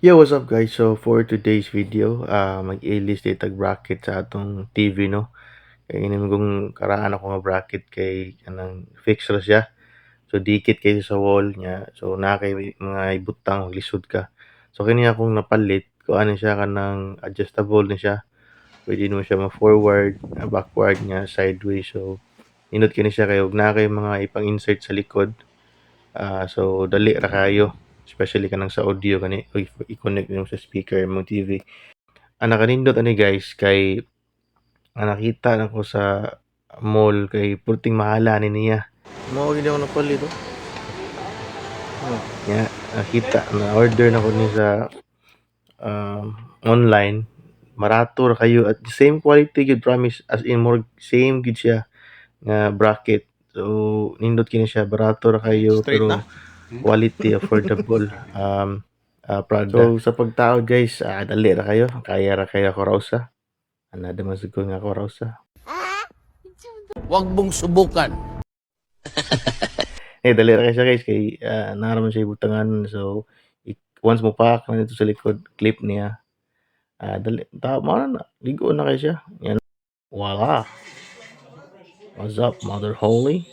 Yo, what's up guys? So for today's video, mag-i-list tag bracket sa atong TV no. Kay inim kong karaan ako nga bracket kay kanang fix ra siya. So dikit kay sa wall niya. So na kay mga ibutang lisod ka. So kini akong napalit ko ano siya kanang adjustable na siya. Pwede mo siya ma-forward, backward niya, sideways. So nindot kini siya kay ug na kay mga ipang-insert sa likod. So dali ra kayo, especially kanang sa audio kani o i-connect nimo sa speaker mong TV. Ang nakanindot ani guys kay ang nakita nako sa mall kay purting mahala ni niya. Mao gid ako napalit oh. Nya nakita na order na ko ni sa online. Marato ra kayo at the same quality gid, promise, as in more same gid siya nga bracket. So nindot kini siya, barato ra kayo Straight pero na? quality affordable. Prada. So sa pagtao guys, dali ra kayo, kaya ra kayo ako rausa. Anada man ko nga ako rausa. Huwag mong subukan. Dali ra kayo siya guys kay naraman siya ibutangan. So once mo pack na dito sa likod, clip niya. Dali tama na, ligo na kayo siya. Yan. Voila. What's up, Mother Holy?